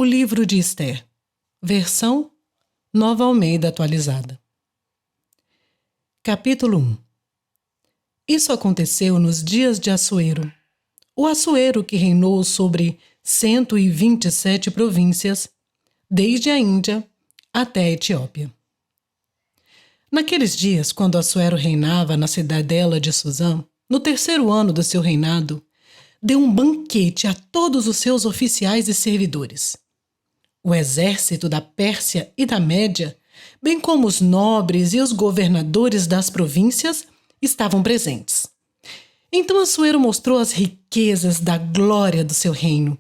O livro de Esther, versão Nova Almeida atualizada. Capítulo 1. Isso aconteceu nos dias de Assuero, o Assuero que reinou sobre 127 províncias, desde a Índia até a Etiópia. Naqueles dias, quando Assuero reinava na cidadela de Susã, no terceiro ano do seu reinado, deu um banquete a todos os seus oficiais e servidores. O exército da Pérsia e da Média, bem como os nobres e os governadores das províncias, estavam presentes. Então Assuero mostrou as riquezas da glória do seu reino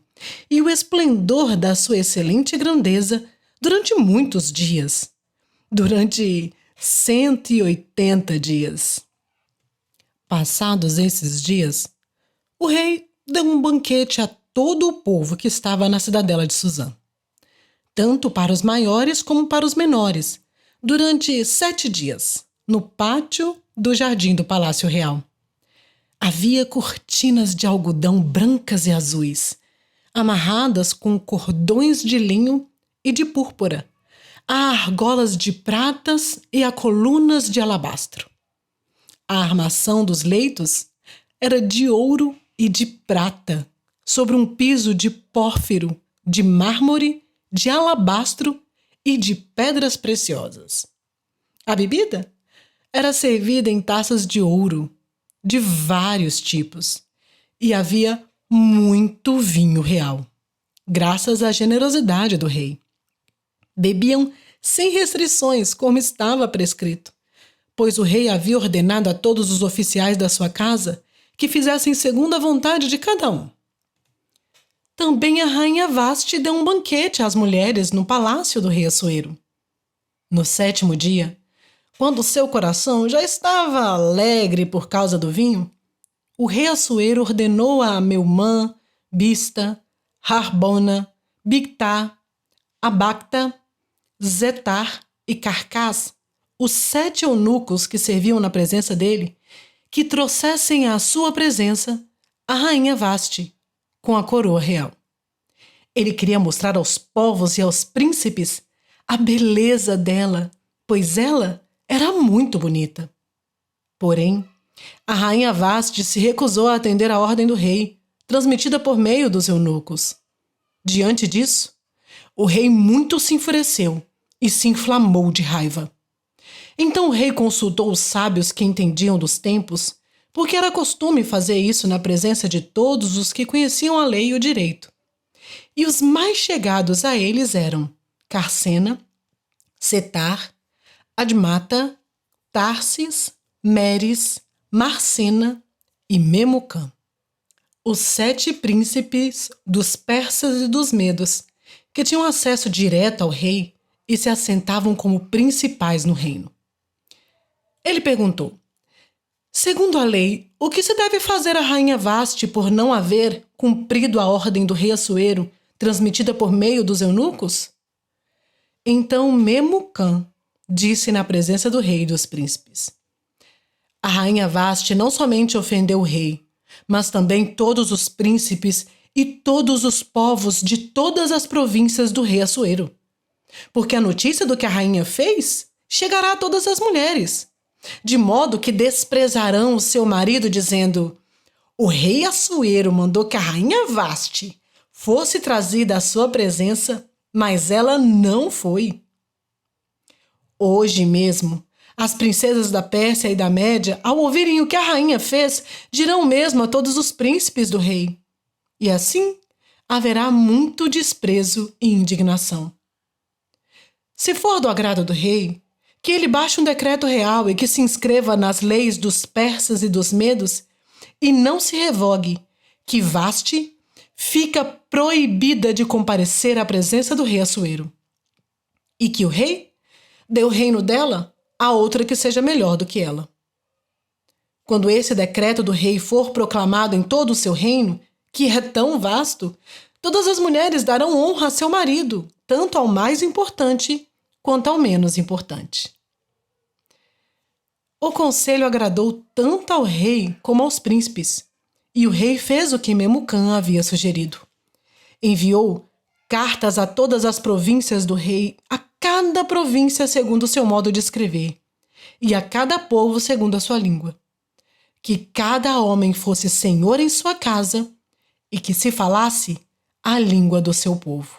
e o esplendor da sua excelente grandeza durante muitos dias. Durante 180 dias. Passados esses dias, o rei deu um banquete a todo o povo que estava na cidadela de Susã, tanto para os maiores como para os menores, durante 7 dias, no pátio do jardim do Palácio Real. Havia cortinas de algodão brancas e azuis, amarradas com cordões de linho e de púrpura, a argolas de pratas e a colunas de alabastro. A armação dos leitos era de ouro e de prata, sobre um piso de pórfiro, de mármore, de alabastro e de pedras preciosas. A bebida era servida em taças de ouro, de vários tipos, e havia muito vinho real, graças à generosidade do rei. Bebiam sem restrições, como estava prescrito, pois o rei havia ordenado a todos os oficiais da sua casa que fizessem segundo a vontade de cada um. Também a rainha Vasti deu um banquete às mulheres no palácio do rei Assuero. No 7º dia, quando seu coração já estava alegre por causa do vinho, o rei Assuero ordenou a Meumã, Bista, Harbona, Bigtá, Abacta, Zetar e Carcás, os 7 eunucos que serviam na presença dele, que trouxessem à sua presença a rainha Vasti, com a coroa real. Ele queria mostrar aos povos e aos príncipes a beleza dela, pois ela era muito bonita. Porém, a rainha Vasti se recusou a atender à ordem do rei, transmitida por meio dos eunucos. Diante disso, o rei muito se enfureceu e se inflamou de raiva. Então o rei consultou os sábios que entendiam dos tempos, porque era costume fazer isso na presença de todos os que conheciam a lei e o direito. E os mais chegados a eles eram Carcena, Setar, Admata, Tarsis, Meres, Marcena e Memucã, os 7 príncipes dos persas e dos medos, que tinham acesso direto ao rei e se assentavam como principais no reino. Ele perguntou: segundo a lei, o que se deve fazer à rainha Vasti por não haver cumprido a ordem do rei Assuero, transmitida por meio dos eunucos? Então Memucã disse na presença do rei e dos príncipes: a rainha Vasti não somente ofendeu o rei, mas também todos os príncipes e todos os povos de todas as províncias do rei Assuero. Porque a notícia do que a rainha fez chegará a todas as mulheres, de modo que desprezarão o seu marido, dizendo: o rei Assuero mandou que a rainha Vasti fosse trazida à sua presença, mas ela não foi. Hoje mesmo, as princesas da Pérsia e da Média, ao ouvirem o que a rainha fez, dirão mesmo a todos os príncipes do rei. E assim haverá muito desprezo e indignação. Se for do agrado do rei, que ele baixe um decreto real e que se inscreva nas leis dos persas e dos medos, e não se revogue, que Vasti fica proibida de comparecer à presença do rei Assuero, e que o rei dê o reino dela a outra que seja melhor do que ela. Quando esse decreto do rei for proclamado em todo o seu reino, que é tão vasto, todas as mulheres darão honra a seu marido, tanto ao mais importante quanto ao menos importante. O conselho agradou tanto ao rei como aos príncipes, e o rei fez o que Memucã havia sugerido. Enviou cartas a todas as províncias do rei, a cada província segundo o seu modo de escrever, e a cada povo segundo a sua língua. Que cada homem fosse senhor em sua casa e que se falasse a língua do seu povo.